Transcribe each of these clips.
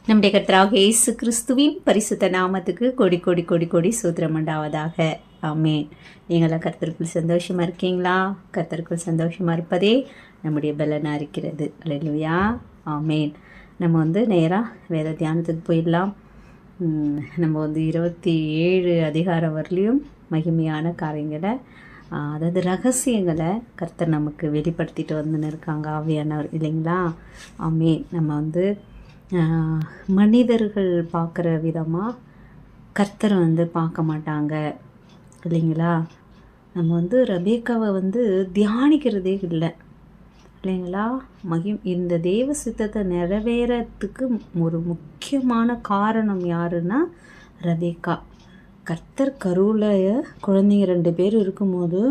நம்முடைய கர்த்தராகிய இயேசு கிறிஸ்துவின் பரிசுத்த நாமத்துக்கு கொடி கொடி கொடி கொடி சூத்திரம் உண்டாவதாக. ஆமேன். நீங்களாம் கர்த்தருக்குள் சந்தோஷமாக இருக்கீங்களா? கர்த்தருக்குள் சந்தோஷமாக இருப்பதே நம்முடைய பலனாக இருக்கிறது. அல்லேலூயா. ஆமேன். நம்ம நேராக வேத தியானத்துக்கு போயிடலாம். நம்ம 27 அதிகாரம் வரலையும் மகிமையான காரியங்களை, அதாவது ரகசியங்களை கர்த்தர் நமக்கு வெளிப்படுத்திட்டு வந்துன்னு இருக்காங்க ஆவியானவர், இல்லைங்களா? ஆமேன். நம்ம மனிதர்கள் பார்க்குற விதமாக கர்த்தரை பார்க்க மாட்டாங்க, இல்லைங்களா? நம்ம ரெபேக்காவை தியானிக்கிறதே இல்லை, இல்லைங்களா? இந்த தேவ சித்தத்தை நிறைவேறத்துக்கு ஒரு முக்கியமான காரணம் யாருன்னா ரெபேக்கா. கர்த்தர் கருவில் குழந்தைங்க 2 பேர் இருக்கும்போது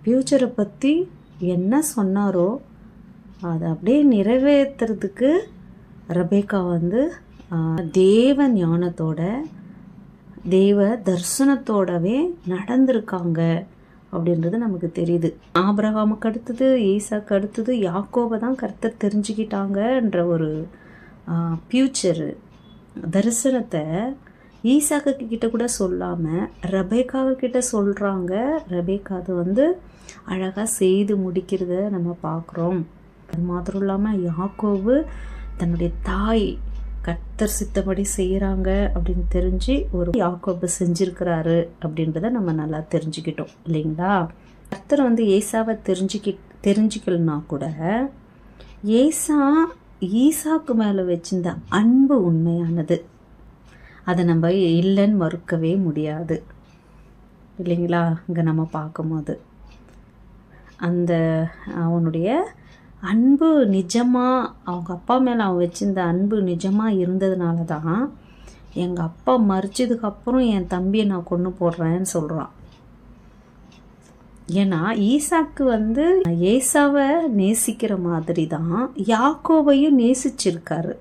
ஃப்யூச்சரை பற்றி என்ன சொன்னாரோ அதை அப்படியே நிறைவேற்றுறதுக்கு ரெபேக்கா தேவ ஞானத்தோட தேவ தரிசனத்தோடவே நடந்திருக்காங்க அப்படின்றது நமக்கு தெரியுது. ஆபிரகாமுக்கு அடுத்தது, ஈசாக்கு அடுத்தது யாக்கோபை தான் கர்த்தர் தெரிஞ்சுக்கிட்டாங்கன்ற ஒரு ஃப்யூச்சர் தரிசனத்தை ஈசாக்கு கிட்ட கூட சொல்லாமல் ரெபேக்கா கிட்ட சொல்கிறாங்க. ரெபேக்கா அது அழகாக செய்து முடிக்கிறத நம்ம பார்க்குறோம். அது மாத்திரம் இல்லாமல் யாக்கோபு தன்னுடைய தாய் கர்த்தர் சித்தப்படி செய்கிறாங்க அப்படின்னு தெரிஞ்சு ஒரு யாக்கோபு செஞ்சுருக்கிறாரு அப்படின்றத நம்ம நல்லா தெரிஞ்சுக்கிட்டோம், இல்லைங்களா? கர்த்தர் ஏசாவை தெரிஞ்சுக்கலனா கூட ஈசாக்கு மேலே வச்சிருந்த அன்பு உண்மையானது. அதை நம்ம இல்லைன்னு மறுக்கவே முடியாது, இல்லைங்களா? இங்கே நம்ம பார்க்கும்போது அவனுடைய அன்பு நிஜமாக, அவங்க அப்பா மேலே அவன் வச்சிருந்த அன்பு நிஜமாக இருந்ததுனால தான் எங்கள் அப்பா மறிச்சதுக்கப்புறம் என் தம்பியை நான் கொன்று போடுறேன்னு சொல்கிறான். ஏன்னா ஈசாக்கு ஏசாவை நேசிக்கிற மாதிரி தான் யாக்கோபையும் நேசிச்சிருக்காரு.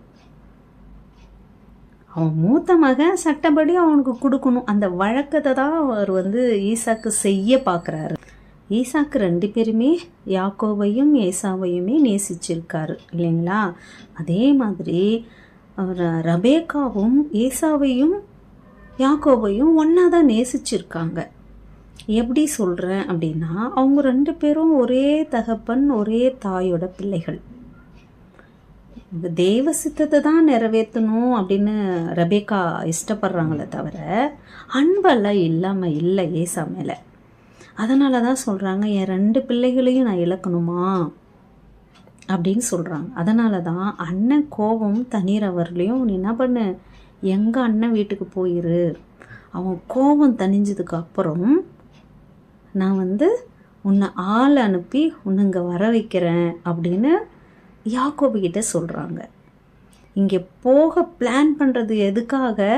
அவன் மூத்த மகன், சட்டப்படி அவனுக்கு கொடுக்கணும் அந்த வழக்கத்தை தான் அவர் ஈசாக்கு செய்ய பார்க்குறாரு. ஈசாக்கு 2 பேருமே யாக்கோபையும் ஏசாவையுமே நேசிச்சிருக்காரு, இல்லைங்களா? அதே மாதிரி ரெபேக்காவும் ஏசாவையும் யாக்கோபையும் ஒன்றா தான் நேசிச்சிருக்காங்க. எப்படி சொல்கிறேன் அப்படின்னா, அவங்க 2 பேரும் ஒரே தகப்பன் ஒரே தாயோட பிள்ளைகள். தேவ சித்தத்தை தான் நிறைவேற்றணும் அப்படின்னு ரெபேக்கா இஷ்டப்படுறாங்களே தவிர அன்பெல்லாம் இல்லாமல் இல்லை ஏசா மேலே. அதனால தான் சொல்கிறாங்க, என் 2 பிள்ளைகளையும் நான் இழக்கணுமா அப்படின்னு சொல்கிறாங்க. அதனால தான் அண்ணன் கோபம் தண்ணீரவர்களையும், நீ என்ன பண்ணு, எங்கள் அண்ணன் வீட்டுக்கு போயிரு, அவன் கோபம் தணிஞ்சதுக்கு அப்புறம் நான் உன்னை ஆள் அனுப்பி உன்னை இங்கே வர வைக்கிறேன் அப்படின்னு யாக்கோபுக்கிட்ட சொல்கிறாங்க. இங்கே போக பிளான் பண்ணுறது எதுக்காக?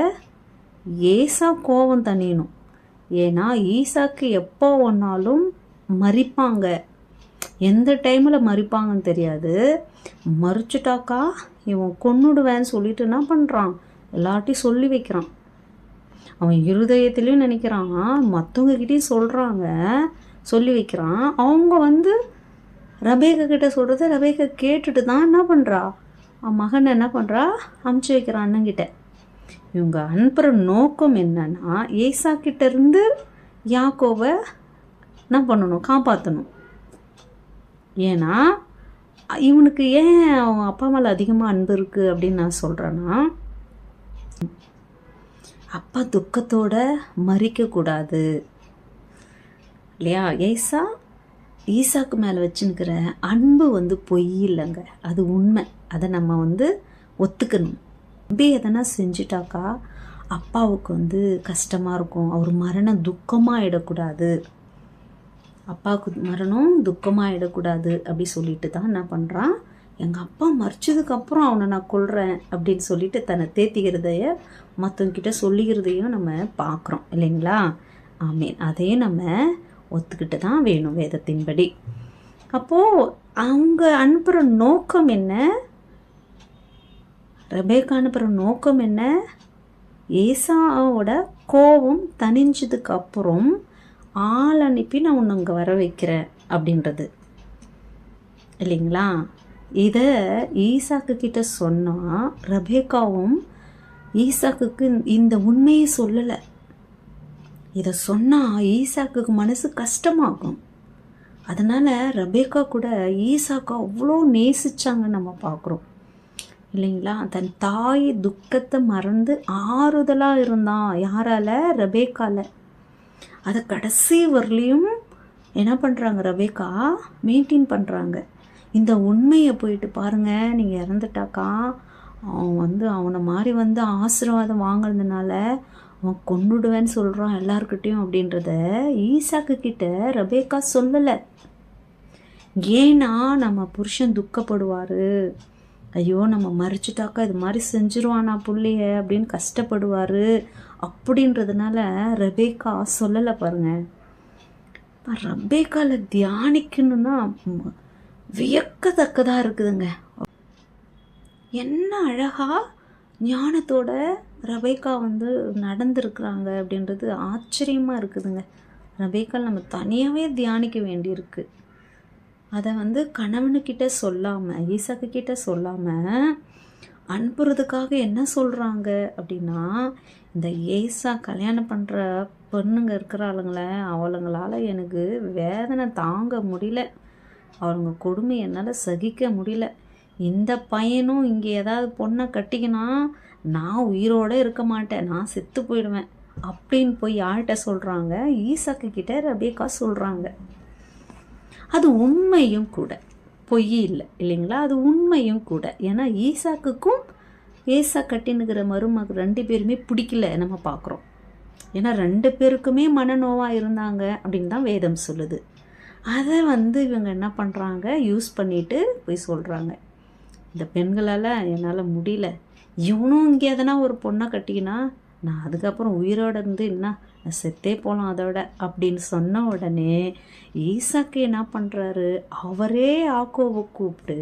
ஏசா கோபம் தணியணும். ஏன்னா ஈசாக்கு எப்போ ஒன்றாலும் மறிப்பாங்க, எந்த டைமில் மறிப்பாங்கன்னு தெரியாது. மறிச்சுட்டாக்கா இவன் கொன்னுடுவேன்னு சொல்லிட்டு என்ன பண்ணுறான், எல்லாட்டையும் சொல்லி வைக்கிறான். அவன் இருதயத்துலேயும் நினைக்கிறான், மற்றவங்கக்கிட்டையும் சொல்கிறாங்க, சொல்லி வைக்கிறான். அவங்க ரெபேக்கா கிட்ட சொல்கிறத ரெபேக்கா கேட்டுட்டு தான் என்ன பண்ணுறா, அவன் மகன் என்ன பண்ணுறா, அமுச்சு வைக்கிறான் அண்ணங்கிட்ட. இவங்க அனுப்புகிற நோக்கம் என்னன்னா, ஏசாக்கிட்டேருந்து யாக்கோவை என்ன பண்ணணும், காப்பாற்றணும். ஏன்னா இவனுக்கு ஏன் அவன் அப்பா மேலே அதிகமாக அன்பு இருக்குது அப்படின்னு நான் சொல்கிறேன்னா, அப்பா துக்கத்தோட மறிக்கக்கூடாது, இல்லையா? ஈசாக்கு மேலே வச்சுன்னுக்கிற அன்பு பொய் இல்லைங்க, அது உண்மை. அதை நம்ம ஒத்துக்கணும். தம்பி எதனா செஞ்சிட்டாக்கா அப்பாவுக்கு கஷ்டமாக இருக்கும், அவர் மரணம் துக்கமாகிடக்கூடாது, அப்பாவுக்கு மரணம் துக்கமாகிடக்கூடாது அப்படி சொல்லிட்டு தான் என்ன பண்ணுறான், எங்கள் அப்பா மறிச்சதுக்கப்புறம் அவனை நான் கொல்றேன் அப்படின்னு சொல்லிட்டு தன்னை தேத்திக்கிறதைய மற்றவங்கிட்ட சொல்லிக்கிறதையும் நம்ம பார்க்குறோம், இல்லைங்களா? ஆமீன். அதையும் நம்ம ஒத்துக்கிட்டு தான் வேணும் வேதத்தின்படி. அப்போது அவங்க அனுப்புகிற நோக்கம் என்ன, ரெபேக்கா அனுப்புகிற நோக்கம் என்ன, ஏசாவோட கோபம் தணிஞ்சதுக்கு அப்புறம் ஆள் அனுப்பி நான் உன்னை இங்கே வர வைக்கிறேன் அப்படின்றது, இல்லைங்களா? இதை ஈசாக்கு கிட்ட சொன்னால் ரெபேக்காவும் ஈசாக்குக்கு இந்த உண்மையை சொல்லலை. இதை சொன்னால் ஈசாக்குக்கு மனசு கஷ்டமாகும். அதனால் ரெபேக்கா கூட ஈசாக்கா அவ்வளோ நேசிச்சாங்கன்னு நம்ம பார்க்குறோம் இல்லைங்களா. தன் தாய் துக்கத்தை மறந்து ஆறுதலாக இருந்தான். யாரால? ரெபேக்கால. அதை கடைசி வரலையும் என்ன பண்ணுறாங்க, ரெபேக்கா மெயின்டைன் பண்ணுறாங்க. இந்த உண்மையை போயிட்டு பாருங்கள், நீங்கள் இறந்துட்டாக்கா அவன் அவனை மாதிரி ஆசீர்வாதம் வாங்கினதுனால அவன் கொன்னுடுவேன்னு சொல்கிறான் எல்லாருக்கிட்டையும் அப்படின்றத ஈசாக்கு கிட்ட ரெபேக்கா சொல்லலை. ஏன்னா நம்ம புருஷன் துக்கப்படுவார், ஐயோ நம்ம மறிச்சிட்டாக்கா இது மாதிரி செஞ்சிருவானா புள்ளைய அப்படின்னு கஷ்டப்படுவார் அப்படின்றதுனால ரெபேக்கா சொல்லலை. பாருங்க, ரெபேக்கால தியானிக்கணும்னா வியக்கத்தக்கதாக இருக்குதுங்க. என்ன அழகா ஞானத்தோட ரெபேக்கா நடந்திருக்கிறாங்க அப்படின்றது ஆச்சரியமாக இருக்குதுங்க. ரெபேக்கால் நம்ம தனியாகவே தியானிக்க வேண்டியிருக்கு. அதை கணவனுக்கிட்ட சொல்லாமல், ஈசாக்கு கிட்ட சொல்லாமல் அனுப்புறதுக்காக என்ன சொல்கிறாங்க அப்படின்னா, இந்த ஏசா கல்யாணம் பண்ணுற பொண்ணுங்க இருக்கிறாளுங்களே, அவளுங்களால் எனக்கு வேதனை தாங்க முடியல, அவங்க கொடுமை என்னால் சகிக்க முடியல. இந்த பையனும் இங்கே ஏதாவது பொண்ணை கட்டிக்கினா நான் உயிரோடு இருக்க மாட்டேன், நான் செத்து போயிடுவேன் அப்படின்னு போய் யார்கிட்ட சொல்கிறாங்க? ஈசாக்கு கிட்ட ரெபேக்கா சொல்கிறாங்க. அது உண்மையும் கூட, பொய் இல்லை இல்லைங்களா, அது உண்மையும் கூட. ஏன்னா ஈசாக்குக்கும் ஏசா கட்டினுக்கிற மருமக 2 பேருமே பிடிக்கல நம்ம பார்க்குறோம். ஏன்னா 2 பேருக்குமே மனநோவாக இருந்தாங்க அப்படின்னு தான் வேதம் சொல்லுது. அதை இவங்க என்ன பண்ணுறாங்க, யூஸ் பண்ணிட்டு போய் சொல்கிறாங்க, இந்த பெண்களால் என்னால் முடியல, இவனும் இங்கே எதனா ஒரு பொண்ணை கட்டிக்கினா நான் அதுக்கப்புறம் உயிரோடு இருந்து என்ன நான் செத்தே போகலாம் அதோட அப்படின்னு சொன்ன உடனே ஈசாக்கு என்ன பண்ணுறாரு, அவரே யாக்கோபை கூப்பிட்டு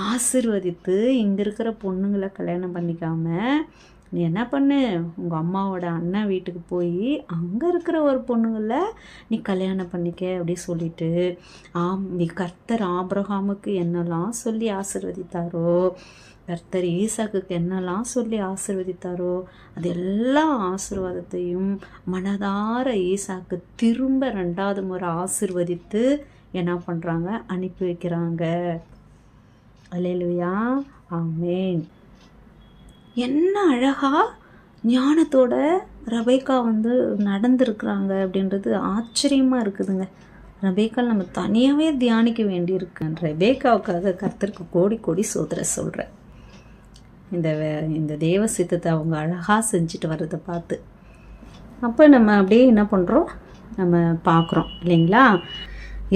ஆசீர்வதித்து, இங்கே இருக்கிற பொண்ணுங்களை கல்யாணம் பண்ணிக்காம நீ என்ன பண்ணு, உங்கள் அம்மாவோட அண்ணன் வீட்டுக்கு போய் அங்கே இருக்கிற ஒரு பொண்ணுங்களை நீ கல்யாணம் பண்ணிக்க அப்படி சொல்லிட்டு கர்த்தர் ஆபிரகாமுக்கு என்னெல்லாம் சொல்லி ஆசீர்வதித்தாரோ, கர்த்தர் ஈசாக்குக்கு என்னெல்லாம் சொல்லி ஆசீர்வதித்தாரோ அது எல்லா ஆசீர்வாதத்தையும் மனதார ஈசாக்கு திரும்ப 2வது முறை ஆசீர்வதித்து என்ன பண்ணுறாங்க, அனுப்பி வைக்கிறாங்க. அல்லேலூயா, ஆமேன். என்ன அழகா ஞானத்தோட ரெபேக்கா நடந்திருக்கிறாங்க அப்படின்றது ஆச்சரியமாக இருக்குதுங்க. ரெபேக்கால் நம்ம தனியாகவே தியானிக்க வேண்டியிருக்கு. ரெபேக்காவுக்காக கர்த்தருக்கு கோடி கோடி சோதரை சொல்கிறேன். இந்த தேவ சித்தத்தை அவங்க அழகாக செஞ்சுட்டு வர்றதை பார்த்து அப்போ நம்ம அப்படியே என்ன பண்ணுறோம், நம்ம பார்க்குறோம் இல்லைங்களா.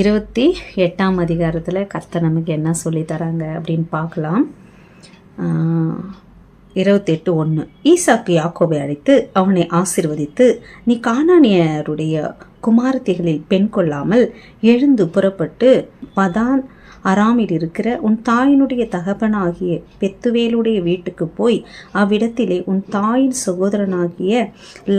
28ஆம் அதிகாரத்தில் கர்த்தர் நமக்கு என்ன சொல்லித்தராங்க அப்படின்னு பார்க்கலாம். 28:1 ஈசாக்கு யாக்கோபை அழைத்து அவனை ஆசீர்வதித்து, நீ கானானியருடைய குமாரத்திகளில் பெண் கொள்ளாமல் எழுந்து புறப்பட்டு பதான் அராமில் இருக்கிற உன் தாயினுடைய தகப்பனாகிய பெத்துவேலுடைய வீட்டுக்கு போய் அவ்விடத்திலே உன் தாயின் சகோதரனாகிய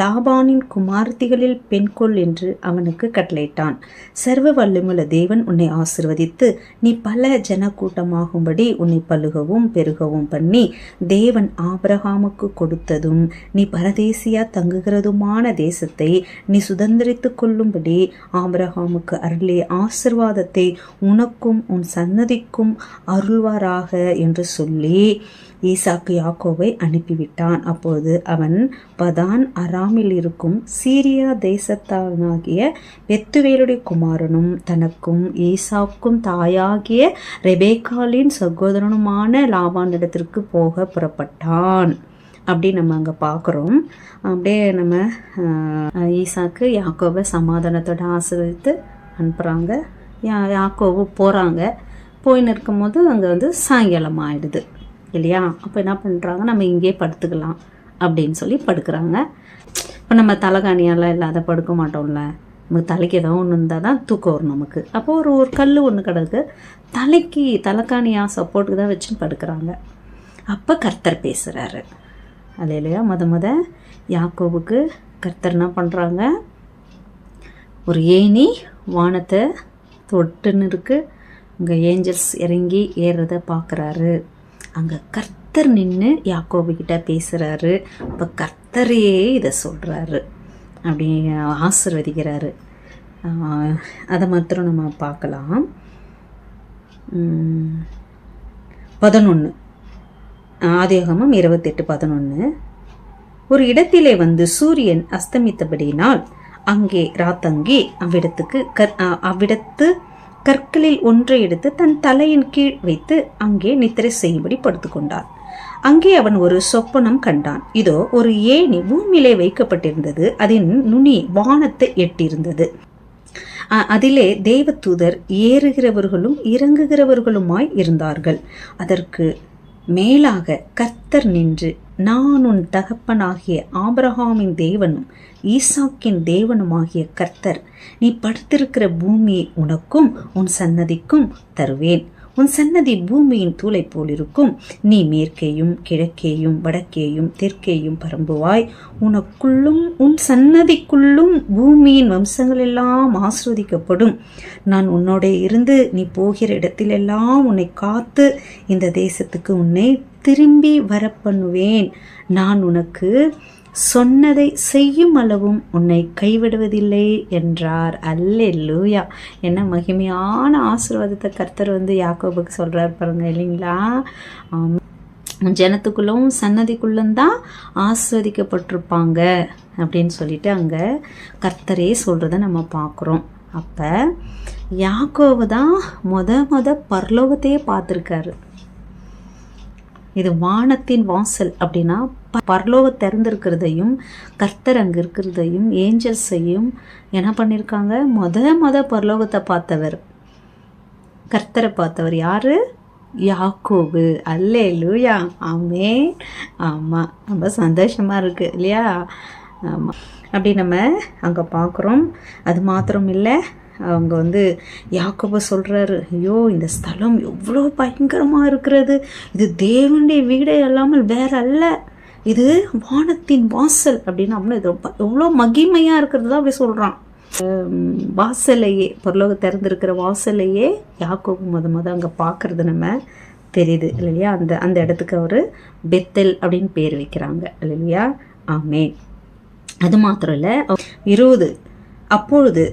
லாபானின் குமாரத்திகளில் பெண் கொள் என்று அவனுக்கு கட்டளையிட்டான். சர்வ வல்லமையுள்ள தேவன் உன்னை ஆசீர்வதித்து நீ பல ஜன கூட்டமாகும்படி உன்னை பலுகவும் பெருகவும் பண்ணி, தேவன் ஆபிரகாமுக்கு கொடுத்ததும் நீ பரதேசியா தங்குகிறதுமான தேசத்தை நீ சுதந்திரித்து கொள்ளும்படி ஆபிரகாமுக்கு அருளிய ஆசீர்வாதத்தை உனக்கும் உன் சன்னதிக்கும் அருள்வாராக என்று சொல்லி ஈசாக்கு யாக்கோபை அனுப்பிவிட்டான். அப்போது அவன் பதான் அராமில் இருக்கும் சீரியா தேசத்தானாகிய பெத்துவேலுடைய குமாரனும் தனக்கும் ஈசாக்கும் தாயாகிய ரெபேக்காலின் சகோதரனுமான லாபானிடத்திற்கு போக புறப்பட்டான். அப்படி நம்ம அங்கே பார்க்குறோம். அப்படியே நம்ம ஈசாக்கு யாக்கோபை சமாதானத்தோட ஆசீர்வதித்து அனுப்புகிறாங்க. யாக்கோபு போகிறாங்க. போயின்னு இருக்கும்போது அங்கே சாயங்காலம் ஆகிடுது இல்லையா. அப்போ என்ன பண்ணுறாங்க, நம்ம இங்கே படுத்துக்கலாம் அப்படின்னு சொல்லி படுக்கிறாங்க. இப்போ நம்ம தலைகாணியெல்லாம் இல்லாத படுக்க மாட்டோம்ல, நமக்கு தலைக்கு ஏதோ ஒன்று இருந்தால் தான் தூக்கம் வரும் நமக்கு. அப்போ ஒரு கல் ஒன்று கிடக்கு, தலைக்காணியாக சப்போர்ட்டுக்கு தான் வச்சு படுக்கிறாங்க. அப்போ கர்த்தர் பேசுகிறாரு. அது இல்லையா, முத யாக்கோபுக்கு கர்த்தர் என்ன பண்ணுறாங்க, ஒரு ஏணி வானத்தை தொட்டுன்னு இருக்குது, அங்கே ஏஞ்சல்ஸ் இறங்கி ஏறுறத பார்க்குறாரு. அங்கே கர்த்தர் நின்று யாக்கோபு கிட்ட பேசுகிறாரு. இப்போ கர்த்தரே இதை சொல்கிறாரு, அப்படி ஆசீர்வதிக்கிறாரு. அதை மாத்திரம் நம்ம பார்க்கலாம். 11 ஆதியாகமம் 28:11. ஒரு இடத்திலே வந்து சூரியன் அஸ்தமித்தபடியினால் அங்கே ராத்தங்கி அவ்விடத்து கற்களில் ஒன்றை எடுத்து தன் தலையின் கீழ் வைத்து அங்கே நித்திரை செய்யும்படி படுத்துக்கொண்டான். அங்கே அவன் ஒரு சொப்பனம் கண்டான். இதோ, ஒரு ஏணி பூமியிலே வைக்கப்பட்டிருந்தது. அதன் நுனி வானத்தை எட்டியிருந்தது. அதிலே தேவதூதர் ஏறுகிறவர்களும் இறங்குகிறவர்களுமாய் இருந்தார்கள். அதற்கு மேலாக கர்த்தர் நின்று, நான் உன் தகப்பனாகிய ஆபிரகாமின் தேவனும் ஈசாக்கின் தேவனுமாகிய கர்த்தர், நீ படுத்திருக்கிற பூமியை உனக்கும் உன் சன்னதிக்கும் தருவேன். உன் சன்னதி பூமியின் தூளை போலிருக்கும். நீ மேற்கேயும் கிழக்கேயும் வடக்கேயும் தெற்கேயும் பரம்புவாய். உனக்குள்ளும் உன் சன்னதிக்குள்ளும் பூமியின் வம்சங்கள் எல்லாம் ஆசீர்வதிக்கப்படும். நான் உன்னோட இருந்து நீ போகிற இடத்திலெல்லாம் உன்னை காத்து இந்த தேசத்துக்கு உன்னை திரும்பி வரப்பண்ணுவேன். நான் உனக்கு சொன்னதை செய்யும் அளவும் உன்னை கைவிடுவதில்லை என்றார். அல்லேலூயா! என்ன மகிமையான ஆசீர்வாதத்தை கர்த்தர் யாக்கோபுக்கு சொல்கிறார் பாருங்க, இல்லைங்களா? ஜனத்துக்குள்ளும் சன்னதிக்குள்ளும் தான் ஆசீர்வதிக்கப்பட்டிருப்பாங்க அப்படின்னு சொல்லிட்டு அங்கே கர்த்தரே சொல்கிறத நம்ம பார்க்குறோம். அப்போ யாக்கோபு தான் முத பரலோகத்தையே பார்த்துருக்காரு. இது வானத்தின் வாசல் அப்படின்னா பரலோகம் திறந்திருக்கிறதையும் கர்த்தர் அங்கே இருக்கிறதையும் ஏஞ்சல்ஸையும் என்ன பண்ணியிருக்காங்க? முத பரலோகத்தை பார்த்தவர், கர்த்தரை பார்த்தவர் யாரு? யாக்கோபு. அல்லேலூயா! ஆமென். ஆமாம், ரொம்ப சந்தோஷமாக இருக்குது இல்லையா? ஆமாம், அப்படி நம்ம அங்கே பார்க்குறோம். அது மாத்திரம் இல்லை, அவங்க யாக்கோபு சொல்கிறாரு, ஐயோ இந்த ஸ்தலம் எவ்வளோ பயங்கரமாக இருக்கிறது. இது தேவனுடைய வீடே அல்லாமல் வேற அல்ல, இது வானத்தின் வாசல் அப்படின்னு அப்படின்னு இது ரொம்ப எவ்வளோ மகிமையாக இருக்கிறது தான் அப்படி சொல்கிறான். வாசலையே, பரலோக திறந்திருக்கிற வாசலையே யாக்கோபு முத அங்கே பார்க்குறது நம்ம தெரியுது இல்லையா? அந்த இடத்துக்கு அவர் பெத்தல் அப்படின்னு பேர் வைக்கிறாங்க இல்லையா? ஆமென். அது மாத்திரம் இல்லை, 20 அப்பொழுது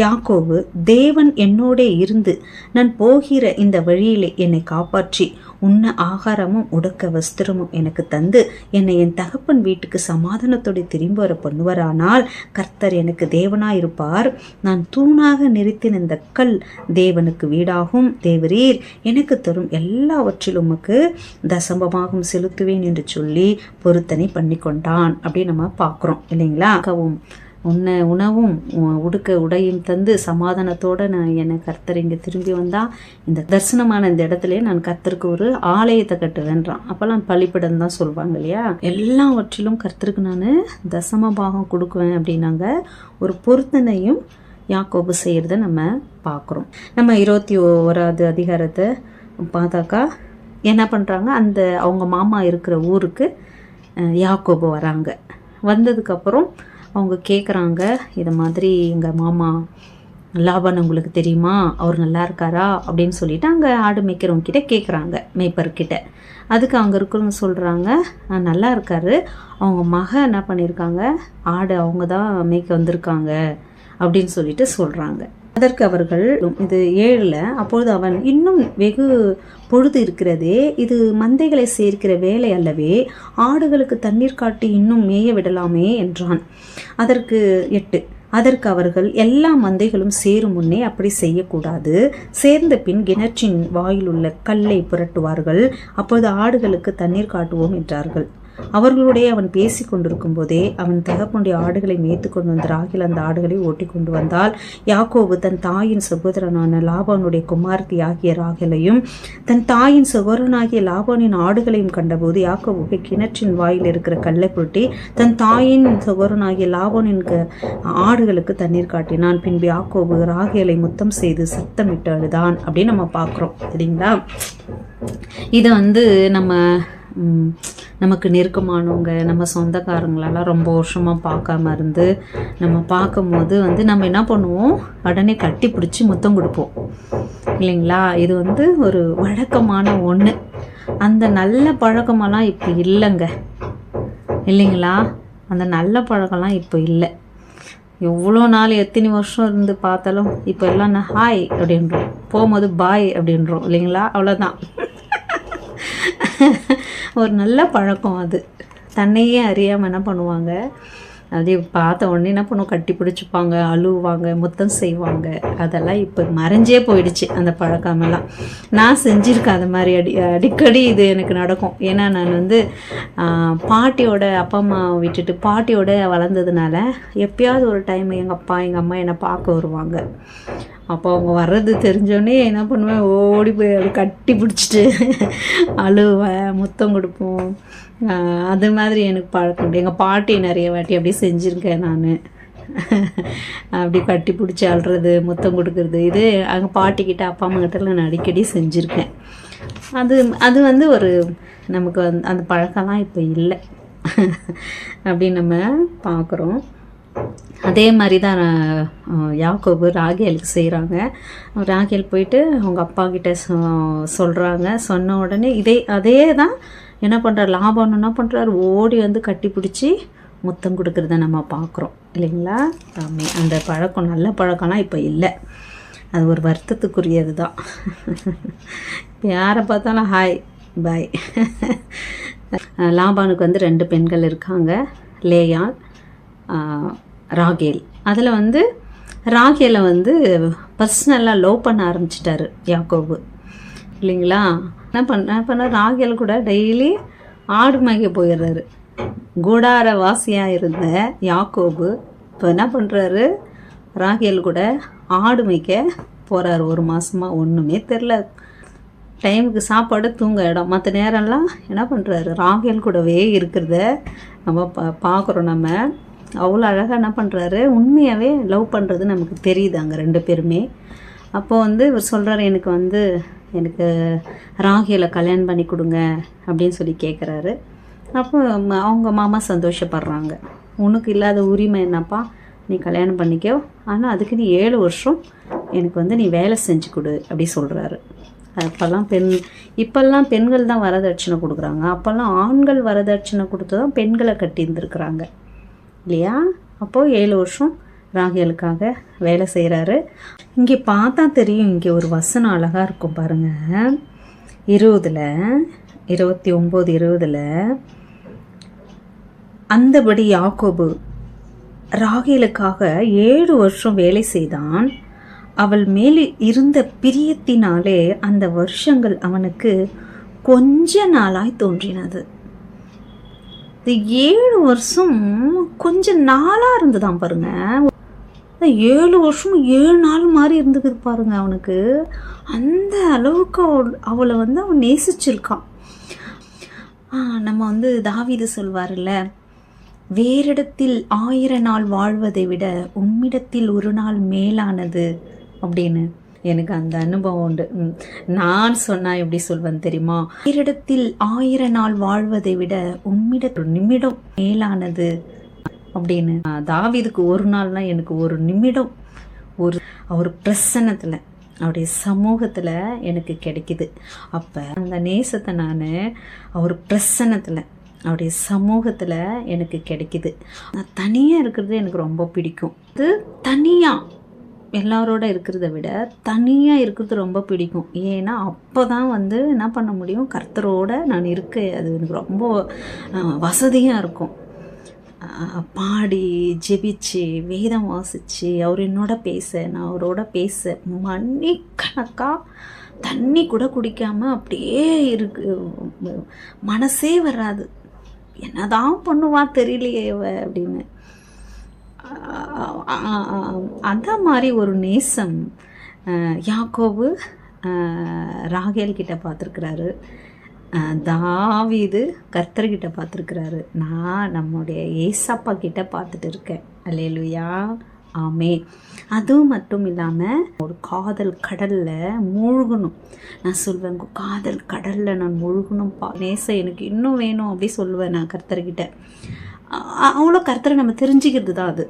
யாக்கோபு, தேவன் என்னோட இருந்து நான் போகிற இந்த வழியிலே என்னை காப்பாற்றி உண்ண ஆகாரமும் உடுக்க வஸ்திரமும் எனக்கு தந்து என்னை என் தகப்பன் வீட்டுக்கு சமாதானத்தோடு திரும்பி வர பண்ணுவாரானால் கர்த்தர் எனக்கு தேவனாயிருப்பார். நான் தூணாக நிறுத்தின இந்த கல் தேவனுக்கு வீடாகும். தேவரீர் எனக்கு தரும் எல்லாவற்றிலும் உமக்கு தசமமாகவும் செலுத்துவேன் என்று சொல்லி பொருத்தனை பண்ணி கொண்டான் அப்படின்னு நம்ம பார்க்குறோம் இல்லைங்களா? உணவும் உடுக்க உடையும் தந்து சமாதானத்தோடு நான் என்னை கர்த்தர் இங்கே திரும்பி வந்தால் இந்த தரிசனமான இந்த இடத்துல நான் கர்த்தருக்கு ஒரு ஆலயத்தை கட்டுவேன்றான். அப்போல்லாம் பலிப்பிடம் தான் சொல்லுவாங்க இல்லையா? எல்லாவற்றிலும் கர்த்தருக்கு நான் தசம பாகம் கொடுக்குவேன் அப்படின்னாங்க. ஒரு பொருத்தனையும் யாக்கோபு செய்கிறத நம்ம பார்க்குறோம். நம்ம 21வது அதிகாரத்தை பார்த்தாக்கா என்ன பண்ணுறாங்க, அவங்க மாமா இருக்கிற ஊருக்கு யாக்கோபு வராங்க. வந்ததுக்கப்புறம் அவங்க கேட்குறாங்க, இதை மாதிரி எங்கள் மாமா லாபான் உங்களுக்கு தெரியுமா, அவர் நல்லா இருக்காரா அப்படின்னு சொல்லிட்டு அங்கே ஆடு மேய்க்கிறவங்க கிட்டே கேட்குறாங்க, மேய்ப்பர்கிட்ட. அதுக்கு அங்கே இருக்கிறவங்க சொல்கிறாங்க, நல்லா இருக்காரு, அவங்க மகன் என்ன பண்ணியிருக்காங்க, ஆடு அவங்க தான் மேய்க்க வந்திருக்காங்க அப்படின்னு சொல்லிட்டு சொல்கிறாங்க. அதற்கு அவர்கள், இது 7, அப்பொழுது அவன், இன்னும் வெகு பொழுது இருக்கிறதே, இது மந்தைகளை சேர்க்கிற வேலை அல்லவே, ஆடுகளுக்கு தண்ணீர் காட்டி இன்னும் மேய விடலாமே என்றான். அதற்கு 8, அதற்கு அவர்கள், எல்லா மந்தைகளும் சேரும் முன்னே அப்படி செய்யக்கூடாது, சேர்ந்த பின் கிணற்றின் வாயிலுள்ள கல்லை புரட்டுவார்கள், அப்பொழுது ஆடுகளுக்கு தண்ணீர் காட்டுவோம் என்றார்கள். அவர்களுடைய அவன் பேசி கொண்டிருக்கும் போதே அவன் தகப்பனுடைய ஆடுகளை மேய்த்து கொண்டு வந்த ராகில் அந்த ஆடுகளை ஓட்டி கொண்டு வந்தால், யாக்கோபு தன் தாயின் சகோதரனான லாபானுடைய குமார்த்தி ஆகிய ராகிலையும் தன் தாயின் சகோதரனாகிய லாபானின் ஆடுகளையும் கண்டபோது யாக்கோபுக்கு கிணற்றின் வாயில் இருக்கிற கல்லை புரட்டி தன் தாயின் சகோதரனாகிய லாபானின் ஆடுகளுக்கு தண்ணீர் காட்டினான். பின்பு யாக்கோபு ராகேலை முத்தம் செய்து சத்தமிட்டு அழுதான் அப்படின்னு நம்ம பார்க்குறோம். சரிங்களா? இதை நம்ம நமக்கு நெருக்கமானவங்க, நம்ம சொந்தக்காரங்களெல்லாம் ரொம்ப வருஷமாக பார்க்காம இருந்து நம்ம பார்க்கும்போது வந்து நம்ம என்ன பண்ணுவோம், உடனே கட்டி பிடிச்சி முத்தம் கொடுப்போம் இல்லைங்களா? இது வந்து ஒரு வழக்கமான ஒன்று. அந்த நல்ல பழக்கமெல்லாம் இப்போ இல்லைங்க இல்லைங்களா? அந்த நல்ல பழக்கம்லாம் இப்போ இல்லை. எவ்வளோ நாள் எத்தனை வருஷம் இருந்து பார்த்தாலும் இப்போ எல்லாம் நான் ஹாய் அப்படின்றோம், போகும்போது பாய் அப்படின்றோம் இல்லைங்களா? அவ்வளோதான். ஒரு நல்ல பழக்கம் அது. தன்னையே அறியாமல் என்ன பண்ணுவாங்க, அதே பார்த்த உடனே என்ன பண்ணுவோம், கட்டி பிடிச்சிப்பாங்க, அழுவாங்க, முத்தம் செய்வாங்க. அதெல்லாம் இப்போ மறைஞ்சே போயிடுச்சு அந்த பழக்கமெல்லாம். நான் செஞ்சுருக்கேன் அது மாதிரி அடிக்கடி இது எனக்கு நடக்கும். ஏன்னா நான் வந்து பாட்டியோட அப்பா அம்மா விட்டுட்டு பாட்டியோட வளர்ந்ததுனால எப்பயாவது ஒரு டைம் எங்கள் அப்பா எங்கள் அம்மா என்னை பார்க்க வருவாங்க. அப்போ அவங்க வர்றது தெரிஞ்சோடனே என்ன பண்ணுவேன், ஓடி போய் அது கட்டி பிடிச்சிட்டு அழுவேன், முத்தம் கொடுப்போம். அது மாதிரி எனக்கு பழக்கம் உண்டு. எங்கள் பாட்டி நிறைய வாட்டி அப்படியே செஞ்சுருக்கேன் நான். அப்படி கட்டி பிடிச்சி அழுறது, முத்தம் கொடுக்கறது, இது அங்கே பாட்டிக்கிட்ட அப்பா அம்மா கிட்ட நான் அடிக்கடி செஞ்சுருக்கேன். அது அது வந்து ஒரு நமக்கு அந்த பழக்கம்லாம் இப்போ இல்லை அப்படின்னு நம்ம பார்க்குறோம். அதே மாதிரி தான் யாக்கோபு ராகேலுக்கு செய்கிறாங்க. ராகேல் போயிட்டு அவங்க அப்பா கிட்ட சொல்கிறாங்க. சொன்ன உடனே அதே தான் என்ன பண்ணுறாரு, லாபான் என்ன பண்ணுறாரு, ஓடி வந்து கட்டி பிடிச்சி முத்தம் கொடுக்குறத நம்ம பார்க்குறோம் இல்லைங்களா? அந்த பழக்கம், நல்ல பழக்கம்லாம் இப்போ இல்லை. அது ஒரு வருத்தத்துக்குரியது தான். இப்போ யாரை பார்த்தாலும் ஹாய் பாய். லாபானுக்கு வந்து 2 பெண்கள் இருக்காங்க, லேயாள், ராகேல். அதில் வந்து ராகேலை வந்து பர்சனலாக லவ் பண்ண ஆரம்பிச்சிட்டாரு யாக்கோபு இல்லைங்களா? என்ன பண்ண ராகேல் கூட டெய்லி ஆடு மேய்க்க போயிடுறாரு. கூடார வாசியாக இருந்த யாக்கோபு இப்போ என்ன பண்ணுறாரு, ராகேல் கூட ஆடு மேய்க்க போகிறாரு. 1 மாதமாக ஒன்றுமே தெரில. டைமுக்கு சாப்பாடு, தூங்க இடம், மற்ற நேரம்லாம் என்ன பண்ணுறாரு, ராகேல் கூடவே இருக்கிறத நம்ம பார்க்குறோம். நம்ம அவ்வளோ அழகாக என்ன பண்ணுறாரு, உண்மையாகவே லவ் பண்ணுறது நமக்கு தெரியுது அங்கே 2 பேருமே. அப்போது வந்து இவர் சொல்கிறாரு, எனக்கு ராகேலை கல்யாணம் பண்ணி கொடுங்க அப்படின்னு சொல்லி கேட்குறாரு. அப்போ அவங்க மாமா சந்தோஷப்படுறாங்க. உனக்கு இல்லாத உரிமை என்னப்பா, நீ கல்யாணம் பண்ணிக்கோ, ஆனால் அதுக்கு நீ 7 வருஷம் எனக்கு வந்து நீ வேலை செஞ்சு கொடு அப்படி சொல்கிறாரு. இப்போல்லாம் பெண்கள் தான் வரதட்சணை கொடுக்குறாங்க. அப்போல்லாம் ஆண்கள் வரதட்சணை கொடுத்து தான் பெண்களை கட்டியிருந்துருக்குறாங்க இல்லையா? அப்போது 7 வருஷம் ராகேலுக்காக வேலை செய்கிறாரு. இங்கே பார்த்தா தெரியும், இங்கே ஒரு வசனம் அழகாக இருக்கும் பாருங்கள். 29:20 அந்தபடி யாக்கோபு ராகேலுக்காக 7 வருஷம் வேலை செய்தான். அவள் மேல் இருந்த பிரியத்தினாலே அந்த வருஷங்கள் அவனுக்கு கொஞ்ச நாளாய் தோன்றினது. இது 7 வருஷம் கொஞ்ச நாளாக இருந்துதான் பாருங்க. 7 வருஷம் 7 நாள் மாதிரி இருந்துக்குது பாருங்க அவனுக்கு. அந்த அளவுக்கு அவளை வந்து அவன் நேசிச்சிருக்கான். நம்ம வந்து தாவீது சொல்வார்ல, வேறிடத்தில் 1000 நாள் வாழ்வதை விட உம்மிடத்தில் 1 நாள் மேலானது அப்படின்னு. எனக்கு அந்த அனுபவம் உண்டு. நான் சொன்னால் எப்படி சொல்வேன் தெரியுமா, வேறிடத்தில் 1000 நாள் வாழ்வதை விட உம்மிடத்தில் 1 நிமிடம் மேலானது அப்படின்னு. தாவீதுக்கு 1 நாள்னா எனக்கு 1 நிமிடம் அவர் பிரசன்னத்தில், அவருடைய சமூகத்தில் எனக்கு கிடைக்குது. அப்போ அந்த நேசத்தை நான் அவர் பிரசன்னத்தில், அவருடைய சமூகத்தில் எனக்கு கிடைக்குது. நான் தனியாக இருக்கிறது எனக்கு ரொம்ப பிடிக்கும். அது தனியாக எல்லாரோட இருக்கிறத விட தனியாக இருக்கிறது ரொம்ப பிடிக்கும். ஏன்னா அப்போ தான் வந்து என்ன பண்ண முடியும், கர்த்தரோட நான் இருக்க அது எனக்கு ரொம்ப வசதியாக இருக்கும். பாடி ஜெபிச்சு வேதம் வாசித்து அவர் என்னோட பேச, நான் அவரோட பேச மணிக்கணக்காக தண்ணி கூட குடிக்காமல் அப்படியே மனசே வராது. என்னதான் பண்ணுவா தெரியலையே அப்படின்னு. அந்த மாதிரி ஒரு நேசம் யாக்கோபு ராகேல் கிட்ட பார்த்துருக்குறாரு. தாவீது கர்த்தர்கிட்ட பார்த்துருக்குறாரு. நான் நம்முடைய ஏசப்பா கிட்ட பார்த்துட்டு இருக்கேன். அல்லேலூயா. ஆமே. அதுவும் மட்டும் இல்லாமல் ஒரு காதல் கடலில் மூழ்கணும். நான் சொல்வேன், காதல் கடலில் நான் மூழ்கணும்ப்பா, நேசம் எனக்கு இன்னும் வேணும் அப்படி சொல்லுவேன் நான் கர்த்தர்கிட்ட. அவ்வளோ கர்த்தரை நம்ம தெரிஞ்சுக்கிறது தான் அது.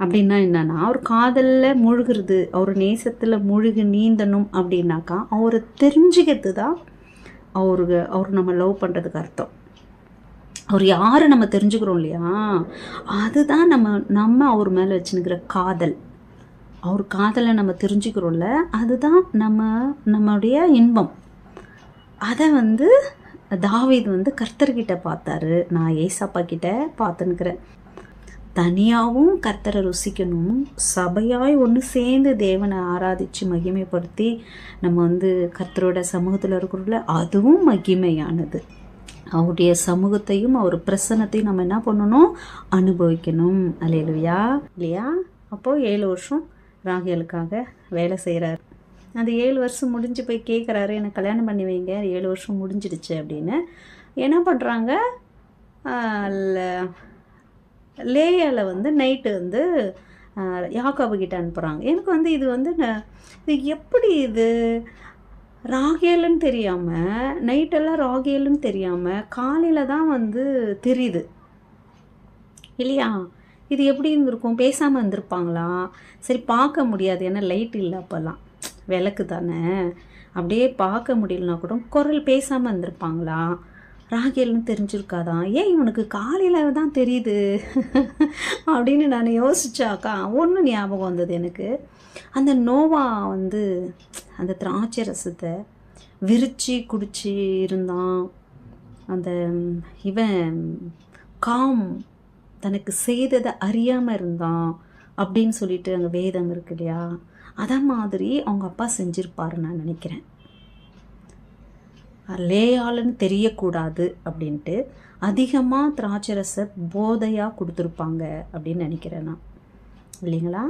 அப்படின்னா என்னன்னா, ஒரு காதலில் மூழ்கிறது, அவர் நேசத்தில் மூழ்கி நீந்தணும் அப்படின்னாக்கா அவரை தெரிஞ்சுக்கிறது தான் அவர் நம்ம லவ் பண்ணுறதுக்கு அர்த்தம். அவர் யாரை நம்ம தெரிஞ்சுக்கிறோம் இல்லையா, அதுதான் நம்ம அவர் மேலே வச்சுன்னுக்கிற காதல். அவர் காதலை நம்ம தெரிஞ்சுக்கிறோம்ல, அதுதான் நம்மளுடைய இன்பம். அதை தாவீது கர்த்தர்கிட்ட பார்த்தாரு. நான் ஏசப்பா கிட்ட பார்த்துன்னுக்கிறேன். தனியாகவும் கர்த்தரை ருசிக்கணும், சபையாய் ஒன்று சேர்ந்து தேவனை ஆராதித்து மகிமைப்படுத்தி நம்ம கர்த்தரோட சமூகத்தில் இருக்கிறோம்ல, அதுவும் மகிமையானது. அவருடைய சமூகத்தையும் அவர் பிரசன்னத்தையும் நம்ம என்ன பண்ணணும், அனுபவிக்கணும். அல்லேலூயா, இல்லையா? அப்போது 7 வருஷம் ராகேலுக்காக வேலை செய்கிறார். அந்த 7 வருஷம் முடிஞ்சு போய் கேட்குறாரு, எனக்கு கல்யாணம் பண்ணி வைங்க, 7 வருஷம் முடிஞ்சிடுச்சு அப்படின்னு. என்ன பண்ணுறாங்க, லேயால நைட்டு யாக்கோபு கிட்ட அனுப்புகிறாங்க. எனக்கு இது எப்படி இது ராகேலுன்னு தெரியாமல், நைட்டெல்லாம் ராகேலுன்னு தெரியாமல் காலையில் தான் தெரியுது இல்லையா? இது எப்படி இருந்திருக்கும்? பேசாமல் இருந்திருப்பாங்களா? சரி, பார்க்க முடியாது, ஏன்னா லைட் இல்லை, அப்போல்லாம் விளக்கு தானே, அப்படியே பார்க்க முடியலனா கூட குரல் பேசாமல் இருந்திருப்பாங்களா? ராகேல்னு தெரிஞ்சிருக்காதான், ஏன் இவனுக்கு காலையில் தான் தெரியுது அப்படின்னு நான் யோசிச்சாக்கா ஒன்று ஞாபகம் வந்தது எனக்கு. அந்த நோவா அந்த திராட்சை ரசத்தை விரித்து குடிச்சு இருந்தான். அந்த இவன் காம் தனக்கு செய்ததை அறியாமல் இருந்தான் அப்படின்னு சொல்லிட்டு அங்கே வேதம் இருக்கு இல்லையா? அதை மாதிரி அவங்க அப்பா செஞ்சிருப்பாரு நான் நினைக்கிறேன். லேயாளுன்னு தெரியக்கூடாது அப்படின்ட்டு அதிகமாக திராட்சை ரச போதையாக கொடுத்துருப்பாங்க அப்படின்னு நினைக்கிறேன் நான், இல்லைங்களா?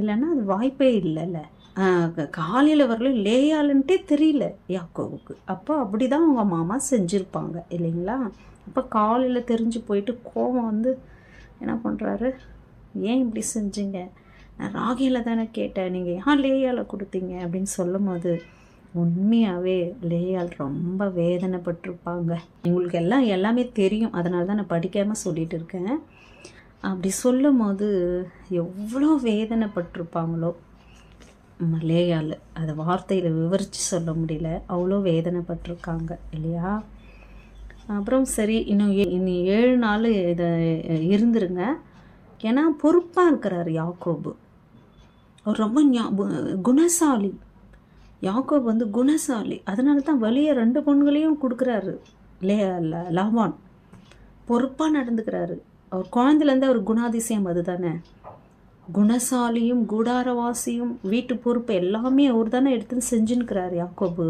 இல்லைன்னா அது வாய்ப்பே இல்லைல்ல. காலையில் வரல லேயாளுன்ட்டே தெரியல யாக்கோவுக்கு. அப்போ அப்படி தான் அவங்க மாமா செஞ்சுருப்பாங்க இல்லைங்களா? அப்போ காலையில் தெரிஞ்சு போயிட்டு கோவம் என்ன பண்ணுறாரு, ஏன் இப்படி செஞ்சீங்க, நான் ராகேல தானே கேட்டேன், நீங்கள் ஏன் லேயால கொடுத்தீங்க அப்படின்னு சொல்லும் போது உண்மையாகவே லேயால் ரொம்ப வேதனைப்பட்டிருப்பாங்க. உங்களுக்கு எல்லாமே தெரியும், அதனால தான் நான் படிக்காமல் சொல்லிகிட்டு இருக்கேன். அப்படி சொல்லும் போது எவ்வளோ வேதனைப்பட்டிருப்பாங்களோ லேயால், அதை வார்த்தையில் விவரித்து சொல்ல முடியல, அவ்வளோ வேதனைப்பட்டிருக்காங்க இல்லையா? அப்புறம் சரி, இன்னும் 7 நாள் இதை இருந்துருங்க, ஏன்னா பொறுப்பாக இருக்கிறார் யாக்கோபு. அவர் ரொம்ப குணசாலி. யாக்கோபு குணசாலி, அதனால தான் வெளியே 2 பொண்ணுகளையும் கொடுக்குறாரு. லாபான் பொறுப்பாக நடந்துக்கிறாரு. அவர் குழந்தைலேருந்து அவர் குணாதிசயம் அதுதானே. குணசாலியும் கூடாரவாசியும் வீட்டு பொறுப்பு எல்லாமே அவர் தானே எடுத்துன்னு செஞ்சுன்னுக்கிறாரு யாக்கோபு.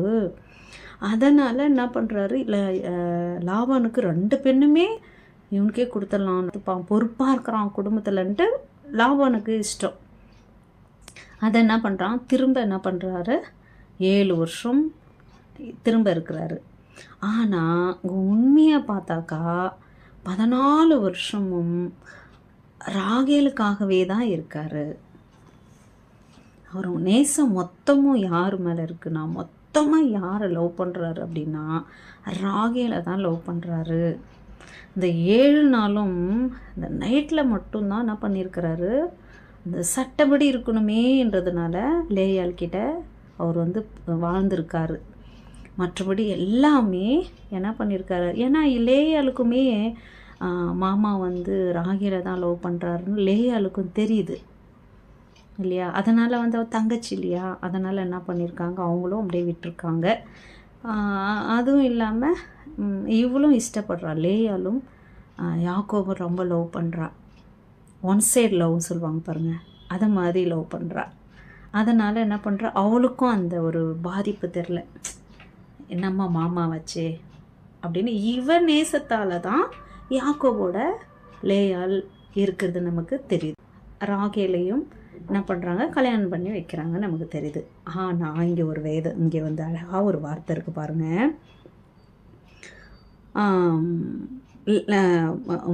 அதனால் என்ன பண்ணுறாரு, லாபானுக்கு 2 பெண்ணுமே இவனுக்கே கொடுத்துடலாம், பொறுப்பாக இருக்கிறான் குடும்பத்தில்ன்ட்டு லாபானுக்கு இஷ்டம். அதை என்ன பண்ணுறான், திரும்ப என்ன பண்ணுறாரு, 7 வருஷம் திரும்ப இருக்கிறாரு. ஆனால் உண்மையாக பார்த்தாக்கா 14 வருஷமும் ராகேலுக்காகவே தான் இருக்கார். அவர் நேசம் மொத்தமும் யார் மேலே இருக்குன்னா, மொத்தமாக யாரை லவ் பண்ணுறாரு அப்படின்னா ராகேலை தான் லவ் பண்ணுறாரு. இந்த 7 நாளும் இந்த நைட்டில் மட்டும்தான் என்ன பண்ணியிருக்கிறாரு, இந்த சட்டப்படி இருக்கணுமேன்றதுனால லேயாள்கிட்ட அவர் வாழ்ந்திருக்காரு. மற்றபடி எல்லாமே என்ன பண்ணியிருக்காரு, ஏன்னா லேயாளுக்குமே மாமா ராகேலை தான் லவ் பண்ணுறாருன்னு லேயாளுக்கும் தெரியுது இல்லையா? அதனால் அவள் தங்கச்சி இல்லையா, அதனால் என்ன பண்ணியிருக்காங்க, அவங்களும் அப்படியே விட்டுருக்காங்க. அதுவும் இல்லாமல் இவளும் இஷ்டப்படுறா, லேயாலும் யாக்கோபும் ரொம்ப லவ் பண்ணுறா. ஒன் சைடு லவ்னு சொல்லுவாங்க பாருங்கள், அதை மாதிரி லவ் பண்ணுறா. அதனால் என்ன பண்ணுறா, அவளுக்கும் அந்த ஒரு பாதிப்பு தெரில, என்னம்மா மாமா வச்சே அப்படின்னு. இவன் நேசத்தால் தான் யாக்கோபோட லேயால் இருக்கிறது நமக்கு தெரியுது. ராகேலையும் என்ன பண்ணுறாங்க, கல்யாணம் பண்ணி வைக்கிறாங்க நமக்கு தெரியுது. ஆனால் இங்கே ஒரு இங்கே அழகாக ஒரு வார்த்தை இருக்குது பாருங்கள்.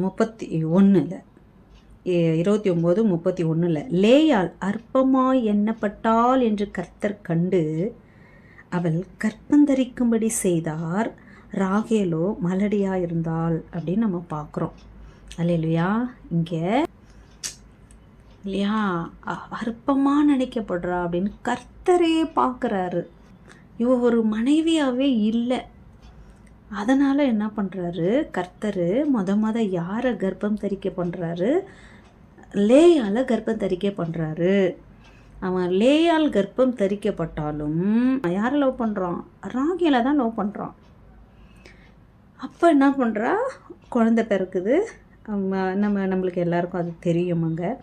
31 29:31 லேயாள் அற்பமாய் எண்ணப்பட்டாள் என்று கர்த்தர் கண்டு அவள் கற்பந்தரிக்கும்படி செய்தார், ராகேலோ மலடியாயிருந்தாள் அப்படின்னு நம்ம பார்க்குறோம். அல்லேலூயா. இங்கே இல்லையா அற்பமாக நினைக்கப்படுறா அப்படின்னு கர்த்தரே பார்க்குறாரு. இவ ஒரு மனைவியாகவே இல்லை. அதனால் என்ன பண்ணுறாரு கர்த்தர் மொத யாரை கர்ப்பம் தரிக்க பண்ணுறாரு? லேயால் கர்ப்பம் தரிக்க பண்ணுறாரு. அவன் லேயால் கர்ப்பம் தரிக்கப்பட்டாலும் யாரை லவ் பண்ணுறான்? ராகேலை தான் லவ் பண்ணுறான். அப்போ என்ன பண்ணுறா? குழந்தை பிறக்குது. நம்மளுக்கு எல்லாருக்கும் அது தெரியுமாங்க.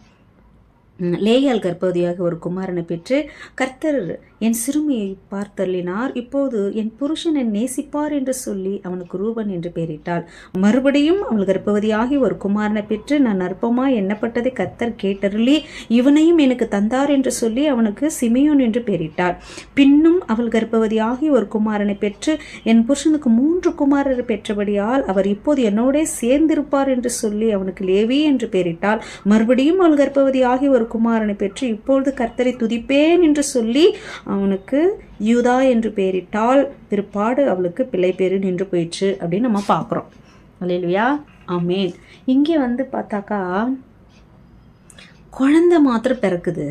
லேயாள் கர்ப்பவதியாக ஒரு குமாரனை பெற்று கர்த்தர் என் சிறுமியை பார்த்தள்ளினார், இப்போது என் புருஷனை நேசிப்பார் என்று சொல்லி அவனுக்கு ரூபன் என்று பெயரிட்டாள். மறுபடியும் அவள் கர்ப்பவதியாகி ஒரு குமாரனை பெற்று நான் அற்பமாய் எண்ணப்பட்டதை கர்த்தர் கேட்டருளி இவனையும் எனக்கு தந்தார் என்று சொல்லி அவனுக்கு சிமியோன் என்று பெயரிட்டாள். பின்னும் அவள் கர்ப்பவதியாகி ஒரு குமாரனை பெற்று என் புருஷனுக்கு 3 குமாரரை பெற்றபடியால் அவர் இப்போது என்னோட சேர்ந்திருப்பார் என்று சொல்லி அவனுக்கு லேவி என்று பெயரிட்டாள். மறுபடியும் அவள் கர்ப்பவதியாகி ஒரு குமாரனை பெற்று இப்பொழுது கர்த்தரை துதிப்பேன் என்று சொல்லி அவனுக்கு யூதா என்று பெயரிட்டால். பிற்பாடு அவளுக்கு பிள்ளை பேரு நின்று போயிடுச்சு அப்படின்னு நம்ம பார்க்குறோம். அல்லேலூயா, ஆமேன். இங்கே பார்த்தாக்கா குழந்தை மாத்திரம் பிறக்குது.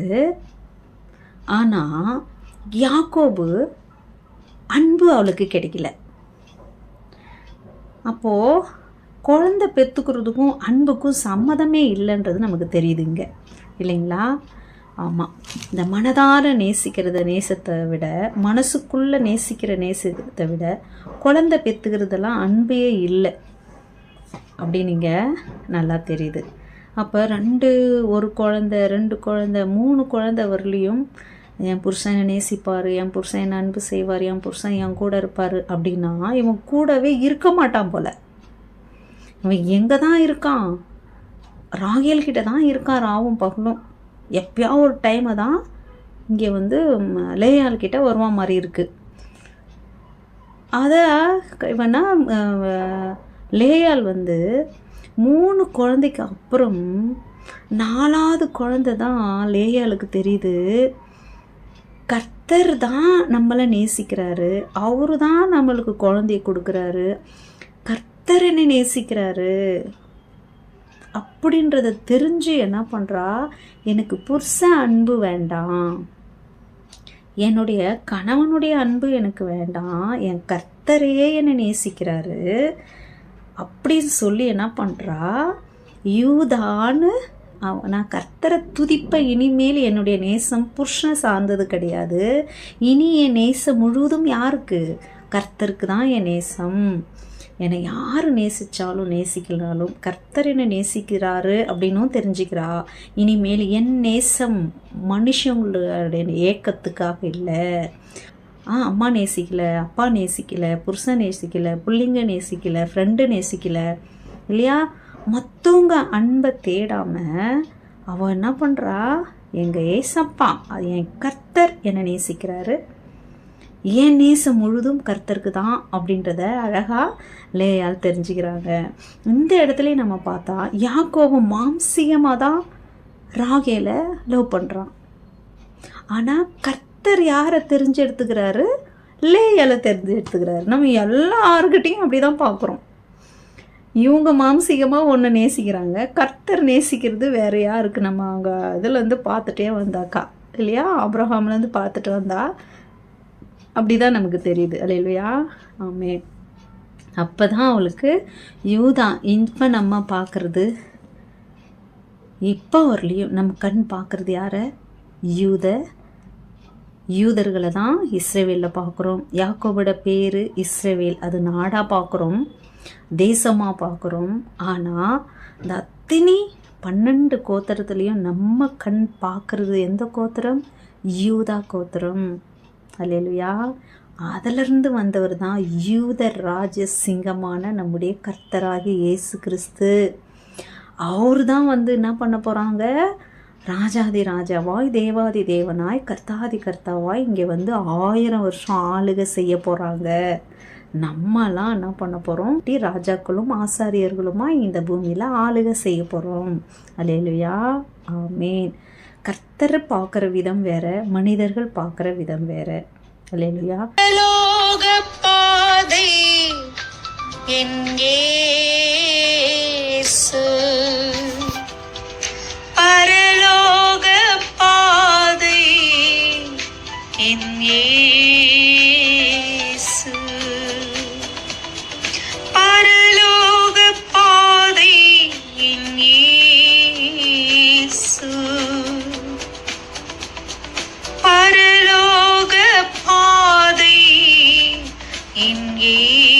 ஆனால் யாக்கோபு அன்பு அவளுக்கு கிடைக்கல. அப்போது குழந்தை பெற்றுக்கிறதுக்கும் அன்புக்கும் சம்மதமே இல்லைன்றது நமக்கு தெரியுதுங்க, இல்லைங்களா? ஆமாம். இந்த மனதார நேசத்தை விட, மனசுக்குள்ளே நேசிக்கிற நேசத்தை விட குழந்தை பெற்றுக்கிறதெல்லாம் அன்பே இல்லை அப்படின்னுங்க நல்லா தெரியுது. அப்போ 1 குழந்தை 2 குழந்தை 3 குழந்தை வரலையும் என் புருஷனை நேசிப்பார், என் புருஷன் என்ன அன்பு செய்வார், என் புருஷன் என் கூட இருப்பார் அப்படின்னா இவன் கூடவே இருக்க மாட்டான் போல. இவன் எங்கே தான் இருக்கான்? ராகேல்கிட்ட தான் இருக்கான் ராவும் பகலும். எப்பயா ஒரு டைமை தான் இங்கே லேயாள்கிட்ட வருவான் மாதிரி இருக்குது. அதை இவனா லேயாள் 3 குழந்தைக்கு அப்புறம் 4ஆவது குழந்தை தான் லேயாளுக்கு தெரியுது கர்த்தர் தான் நம்மளை நேசிக்கிறாரு, அவரு தான் நம்மளுக்கு குழந்தைய கொடுக்குறாரு, கர்த்தர் என்னை நேசிக்கிறாரு அப்படின்றத தெரிஞ்சு என்ன பண்ணுறா? எனக்கு புருஷன் அன்பு வேண்டாம், என்னுடைய கணவனுடைய அன்பு எனக்கு வேண்டாம், என் கர்த்தரையே என்னை நேசிக்கிறாரு அப்படின்னு சொல்லி என்ன பண்ணுறா? யூதான்னு நான் கர்த்தரை துதிப்ப, இனிமேல் என்னுடைய நேசம் புருஷனை சார்ந்தது கிடையாது, இனி என் நேசம் முழுவதும் யாருக்கு? கர்த்தருக்கு தான் என் நேசம். என்னை யார் நேசித்தாலும் நேசிக்கலாலும் கர்த்தர் என்னை நேசிக்கிறாரு அப்படின்னும் தெரிஞ்சுக்கிறா. இனிமேல் என் நேசம் மனுஷங்களுடைய ஏக்கத்துக்காக இல்லை. அம்மா நேசிக்கலை, அப்பா நேசிக்கலை, புருஷன் நேசிக்கலை, பிள்ளைங்க நேசிக்கலை, ஃப்ரெண்டு நேசிக்கலை, இல்லையா? மற்றவங்க அன்பை தேடாமல் அவள் என்ன பண்ணுறா? எங்கள் ஏசப்பா, அது என் கர்த்தர் என்னை நேசிக்கிறாரு, ஏன் நேசம் முழுதும் கர்த்தருக்கு தான் அப்படின்றத அழகாக லேயாள் தெரிஞ்சுக்கிறாங்க. இந்த இடத்துல நம்ம பார்த்தா யாக்கோபு மாம்சிகமாக தான் ராகேலை லவ் பண்ணுறான். ஆனால் கர்த்தர் யாரை தெரிஞ்சு எடுத்துக்கிறாரு? லேயாளை தெரிஞ்சு எடுத்துக்கிறாரு. நம்ம எல்லாருக்கிட்டையும் அப்படி தான் பார்க்குறோம். இவங்க மாம்சிகமாக ஒன்று நேசிக்கிறாங்க, கர்த்தர் நேசிக்கிறது வேற யாருக்கு? நம்ம அங்கே இதில் பார்த்துட்டே வந்தாக்கா, இல்லையா? ஆபிரகாம்லேருந்து பார்த்துட்டு வந்தா அப்படி தான் நமக்கு தெரியுது. அல்லேலூயா, ஆமென். அப்போ தான் அவளுக்கு யூதா இப்போ நம்ம பார்க்குறது, இப்போ வரலையும் நம்ம கண் பார்க்குறது யாரை? யூதர்களை தான் இஸ்ரவேலில் பார்க்குறோம். யாக்கோபோட பேர் இஸ்ரவேல், அது நாடாக பார்க்குறோம், தேசமாக பார்க்குறோம். ஆனால் இந்த அத்தினி 12 கோத்திரத்துலேயும் நம்ம கண் பார்க்குறது எந்த கோத்திரம்? யூதா கோத்திரம். அல்லேலூயா. அதிலிருந்து வந்தவர் தான் யூத ராஜ சிங்கமான நம்முடைய கர்த்தராகிய இயேசு கிறிஸ்து. அவர் தான் என்ன பண்ண போகிறாங்க? ராஜாதி ராஜாவாய், தேவாதி தேவனாய், கர்த்தாதி கர்த்தாவாய் இங்கே 1000 வருஷம் ஆளுகை செய்ய போகிறாங்க. நம்மலாம் என்ன பண்ண போகிறோம்? ராஜாக்களும் ஆசாரியர்களுமா இந்த பூமியில் ஆளுகை செய்ய போகிறோம். அல்லேலூயா, ஆமேன். கர்த்தர் பார்க்குற விதம் வேற, மனிதர்கள் பார்க்குற விதம் வேற. அல்லேலூயா. பரலோக பாதை என் இயேசு, பரலோக பாதை என் இயேசு, பரலோக பாதை என் இயேசு, பரலோக பாதை என் இயேசு.